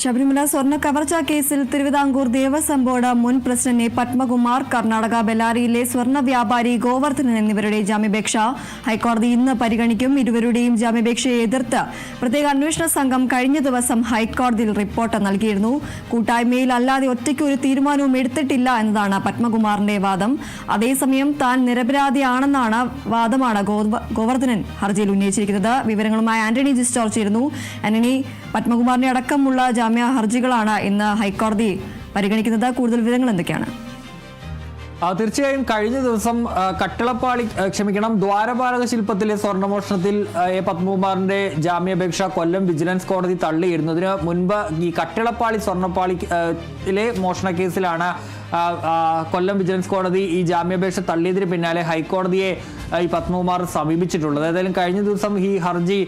ശബരിമല സ്വർണ്ണ കവർച്ചാ കേസിൽ തിരുവിതാംകൂർ ദേവസ്വം ബോർഡ് മുൻ പ്രസിഡന്റ് എ പത്മകുമാർ, കർണാടക ബെല്ലാരിയിലെ സ്വർണ്ണ വ്യാപാരി ഗോവർദ്ധനൻ എന്നിവരുടെ ജാമ്യാപേക്ഷ ഹൈക്കോടതി ഇന്ന് പരിഗണിക്കും. ഇരുവരുടെയും ജാമ്യാപേക്ഷയെ എതിർത്ത് പ്രത്യേക അന്വേഷണ സംഘം കഴിഞ്ഞ ദിവസം ഹൈക്കോടതിയിൽ റിപ്പോർട്ട് നൽകിയിരുന്നു. കൂട്ടായ്മയിൽ അല്ലാതെ ഒറ്റയ്ക്ക് ഒരു തീരുമാനവും എടുത്തിട്ടില്ല എന്നതാണ് പത്മകുമാറിന്റെ വാദം. അതേസമയം താൻ നിരപരാധിയാണെന്നാണ് വാദമാണ് ഗോവർദ്ധനൻ ഹർജിയിൽ ഉന്നയിച്ചിരിക്കുന്നത്. വിവരങ്ങളുമായി ആന്റണി ജിസ്റ്റോർ ചേരുന്നു. ആന്റണി, പത്മകുമാറിന്റെ അടക്കമുള്ള ജാമ്യ ഹർജികളാണ് ഇന്ന് ഹൈക്കോടതി പരിഗണിക്കുന്നത്. കൂടുതൽ വിവരങ്ങൾ എന്തൊക്കെയാണ്? തീർച്ചയായും കഴിഞ്ഞ ദിവസം ദ്വാരപാലക ശില്പത്തിലെ സ്വർണ്ണമോഷണത്തിൽ എ പത്മകുമാറിന്റെ ജാമ്യാപേക്ഷ കൊല്ലം വിജിലൻസ് കോടതി തള്ളിയിരുന്നു. ഇതിന് മുൻപ് ഈ കട്ടിളപ്പാളി സ്വർണ്ണപ്പാളിയിലെ മോഷണ കേസിലാണ് കൊല്ലം വിജിലൻസ് കോടതി ഈ ജാമ്യാപേക്ഷ തള്ളിയതിന് പിന്നാലെ ഹൈക്കോടതിയെ ഈ പത്മകുമാർ സമീപിച്ചിട്ടുള്ളത്. ഏതായാലും കഴിഞ്ഞ ദിവസം ഈ ഹർജി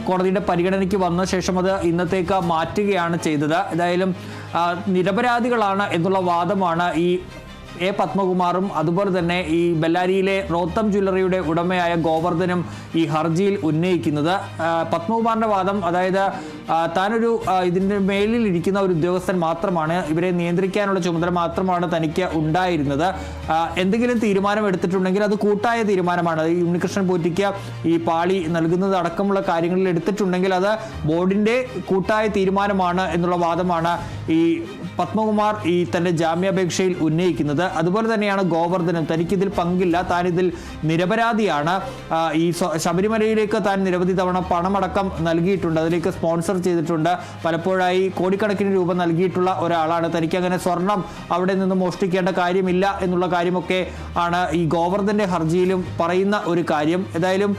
കോടതിയുടെ പരിഗണനയ്ക്ക് വന്ന ശേഷം അത് ഇന്നത്തേക്ക് മാറ്റുകയാണ് ചെയ്തത്. ഏതായാലും നിരപരാധികളാണ് എന്നുള്ള വാദമാണ് ഈ എ പത്മകുമാറും അതുപോലെ തന്നെ ഈ ബെല്ലാരിയിലെ റോത്തം ജ്വല്ലറിയുടെ ഉടമയായ ഗോവർദ്ധനും ഈ ഹർജിയിൽ ഉന്നയിക്കുന്നത്. പത്മകുമാറിന്റെ വാദം, അതായത് താനൊരു ഇതിൻ്റെ മേലിൽ ഇരിക്കുന്ന ഒരു ഉദ്യോഗസ്ഥൻ മാത്രമാണ്, ഇവരെ നിയന്ത്രിക്കാനുള്ള ചുമതല മാത്രമാണ് തനിക്ക് ഉണ്ടായിരുന്നത്. എന്തെങ്കിലും തീരുമാനം എടുത്തിട്ടുണ്ടെങ്കിൽ അത് കൂട്ടായ തീരുമാനമാണ്. ഈ ഉണ്ണികൃഷ്ണൻ പോറ്റിക്ക് ഈ പാളി നൽകുന്നത് അടക്കമുള്ള കാര്യങ്ങളിൽ എടുത്തിട്ടുണ്ടെങ്കിൽ അത് ബോർഡിന്റെ കൂട്ടായ തീരുമാനമാണ് എന്നുള്ള വാദമാണ് ഈ പത്മകുമാർ ഈ തന്റെ ജാമ്യാപേക്ഷയിൽ ഉന്നയിക്കുന്നത്. അതുപോലെ തന്നെയാണ് ഗോവർദ്ധനും, തനിക്കിതിൽ പങ്കില്ല, താനിതിൽ നിരപരാധിയാണ്. ഈ ശബരിമലയിലേക്ക് താൻ നിരവധി തവണ പണമടക്കം നൽകിയിട്ടുണ്ട്, അതിലേക്ക് സ്പോൺസർ ചെയ്തിട്ടുണ്ട്, പലപ്പോഴായി കോടിക്കണക്കിന് രൂപ നൽകിയിട്ടുള്ള ഒരാളാണ്. തനിക്ക് അങ്ങനെ സ്വർണം അവിടെ നിന്ന് മോഷ്ടിക്കേണ്ട കാര്യമില്ല എന്നുള്ള കാര്യമൊക്കെ ആണ് ഈ ഗോവർദ്ധന്റെ ഹർജിയിലും പറയുന്ന ഒരു കാര്യം. ഏതായാലും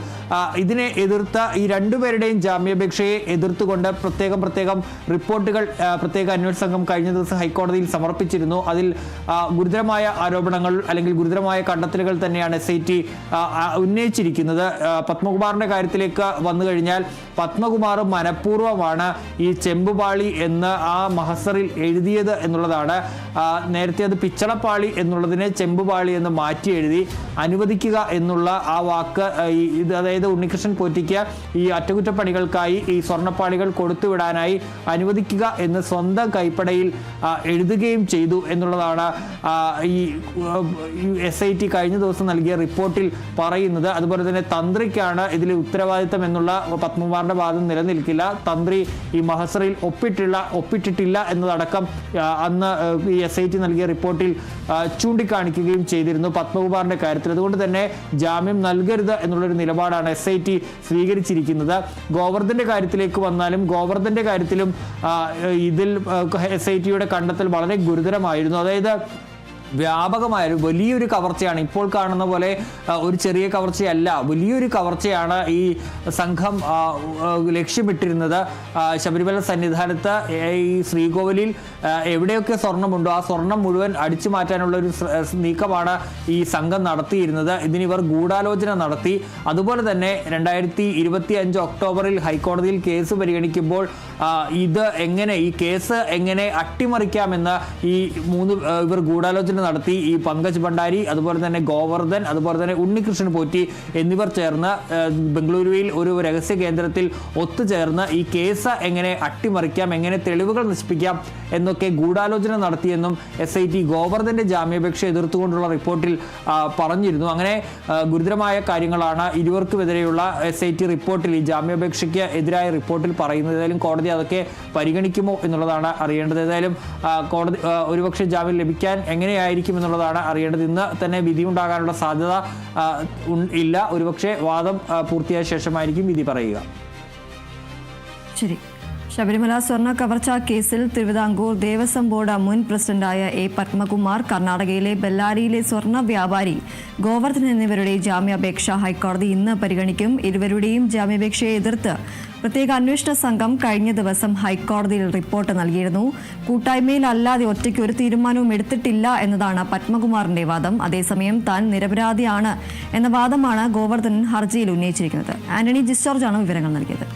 ഇതിനെ എതിർത്ത ഈ രണ്ടുപേരുടെയും ജാമ്യാപേക്ഷയെ എതിർത്തുകൊണ്ട് പ്രത്യേകം റിപ്പോർട്ടുകൾ പ്രത്യേക അന്വേഷണ സംഘം കഴിഞ്ഞ ദിവസം ഹൈക്കോടതിയിൽ സമർപ്പിച്ചിരുന്നു. അതിൽ ഗുരുതരമായ ആരോപണങ്ങൾ അല്ലെങ്കിൽ ഗുരുതരമായ കണ്ടെത്തലുകൾ തന്നെയാണ് SIT ഉന്നയിച്ചിരിക്കുന്നത്. പത്മകുമാറിന്റെ കാര്യത്തിലേക്ക് വന്നു കഴിഞ്ഞാൽ പത്മകുമാർ മനഃപൂർവ്വമാണ് ഈ ചെമ്പുപാളി എന്ന് ആ മഹസറിൽ എഴുതിയത് എന്നുള്ളതാണ്. നേരത്തെ അത് പിച്ചളപ്പാളി എന്നുള്ളതിനെ ചെമ്പുപാളി എന്ന് മാറ്റി എഴുതി. അനുവദിക്കുക എന്നുള്ള ആ വാക്ക് അതായത് ഉണ്ണികൃഷ്ണൻ പോറ്റിക്ക് ഈ അറ്റകുറ്റപ്പണികൾക്കായി ഈ സ്വർണ്ണപ്പാളികൾ കൊടുത്തുവിടാനായി അനുവദിക്കുക എന്ന് സ്വന്തം കൈപ്പടയിൽ എഴുതുകയും ചെയ്തു എന്നുള്ളതാണ് ഈ SIT കഴിഞ്ഞ ദിവസം നൽകിയ റിപ്പോർട്ടിൽ പറയുന്നത്. അതുപോലെ തന്നെ തന്ത്രിക്കാണ് ഇതിൽ ഉത്തരവാദിത്തം എന്നുള്ള പത്മകുമാറിന്റെ വാദം നിലനിൽക്കില്ല. തന്ത്രി ഈ മഹസറിൽ ഒപ്പിട്ടിട്ടില്ല എന്നതടക്കം അന്ന് ഈ SIT നൽകിയ റിപ്പോർട്ടിൽ ചൂണ്ടിക്കാണിക്കുകയും ചെയ്തിരുന്നു പത്മകുമാറിന്റെ കാര്യത്തിൽ. അതുകൊണ്ട് തന്നെ ജാമ്യം നൽകരുത് എന്നുള്ളൊരു നിലപാടാണ് SIT സ്വീകരിച്ചിരിക്കുന്നത്. ഗോവർദ്ധന്റെ കാര്യത്തിലേക്ക് വന്നാലും ഗോവർദ്ധന്റെ കാര്യത്തിലും ഇതിൽ SITയുടെ കണ്ടെത്തൽ വളരെ ഗുരുതരമായിരുന്നു. അതായത് വ്യാപകമായ വലിയൊരു കവർച്ചയാണ്. ഇപ്പോൾ കാണുന്ന പോലെ ഒരു ചെറിയ കവർച്ചയല്ല, വലിയൊരു കവർച്ചയാണ് ഈ സംഘം ലക്ഷ്യമിട്ടിരുന്നത്. ശബരിമല സന്നിധാനത്ത് ഈ ശ്രീകോവിലിൽ എവിടെയൊക്കെ സ്വർണ്ണമുണ്ടോ ആ സ്വർണം മുഴുവൻ അടിച്ചു മാറ്റാനുള്ള ഒരു നീക്കമാണ് ഈ സംഘം നടത്തിയിരുന്നത്. ഇതിനിവർ ഗൂഢാലോചന നടത്തി. അതുപോലെ തന്നെ 2025 ഒക്ടോബറിൽ ഹൈക്കോടതിയിൽ കേസ് പരിഗണിക്കുമ്പോൾ ഈ കേസ് എങ്ങനെ അട്ടിമറിക്കാമെന്ന് ഇവർ ഗൂഢാലോചന നടത്തി. ഈ പങ്കജ് ഭണ്ഡാരി, അതുപോലെ തന്നെ ഗോവർദ്ധൻ, അതുപോലെ തന്നെ ഉണ്ണികൃഷ്ണൻ പോറ്റി എന്നിവർ ചേർന്ന് ബംഗളൂരുവിൽ ഒരു രഹസ്യ കേന്ദ്രത്തിൽ ഒത്തുചേർന്ന് ഈ കേസ് എങ്ങനെ അട്ടിമറിക്കാം, എങ്ങനെ തെളിവുകൾ നശിപ്പിക്കാം എന്നൊക്കെ ഗൂഢാലോചന നടത്തിയെന്നും SIT ഗോവർദ്ധന്റെ ജാമ്യാപേക്ഷ എതിർത്തുകൊണ്ടുള്ള റിപ്പോർട്ടിൽ പറഞ്ഞിരുന്നു. അങ്ങനെ ഗുരുതരമായ കാര്യങ്ങളാണ് ഇരുവർക്കുമെതിരെയുള്ള SIT റിപ്പോർട്ടിൽ, ഈ ജാമ്യാപേക്ഷയ്ക്ക് എതിരായ റിപ്പോർട്ടിൽ പറയുന്നത്. ഏതായാലും കോടതി അതൊക്കെ പരിഗണിക്കുമോ എന്നുള്ളതാണ് അറിയേണ്ടത്. ഏതായാലും കോടതി ഒരുപക്ഷെ ജാമ്യം ലഭിക്കാൻ എങ്ങനെയായിരിക്കും എന്നുള്ളതാണ് അറിയേണ്ടത്. ഇന്ന് തന്നെ വിധി ഉണ്ടാകാനുള്ള സാധ്യത ഇല്ല. ഒരുപക്ഷെ വാദം പൂർത്തിയായ ശേഷമായിരിക്കും വിധി പറയുക. ശരി. ശബരിമല സ്വർണ്ണ കവർച്ചാ കേസിൽ തിരുവിതാംകൂർ ദേവസ്വം ബോർഡ് മുൻ പ്രസിഡന്റായ എ പത്മകുമാർ, കർണാടകയിലെ ബെല്ലാരിയിലെ സ്വർണ്ണ വ്യാപാരി ഗോവർദ്ധൻ എന്നിവരുടെ ജാമ്യാപേക്ഷ ഹൈക്കോടതി ഇന്ന് പരിഗണിക്കും. ഇരുവരുടെയും ജാമ്യാപേക്ഷയെ എതിർത്ത് പ്രത്യേക അന്വേഷണ സംഘം കഴിഞ്ഞ ദിവസം ഹൈക്കോടതിയിൽ റിപ്പോർട്ട് നൽകിയിരുന്നു. കൂട്ടായ്മയിൽ അല്ലാതെ ഒറ്റയ്ക്ക് ഒരു തീരുമാനവും എടുത്തിട്ടില്ല എന്നതാണ് പത്മകുമാറിന്റെ വാദം. അതേസമയം താൻ നിരപരാധിയാണ് എന്ന വാദമാണ് ഗോവർദ്ധൻ ഹർജിയിൽ ഉന്നയിച്ചിരിക്കുന്നത്. ആന്റണി ജിസ്റ്റോർജാണ് വിവരങ്ങൾ നൽകിയത്.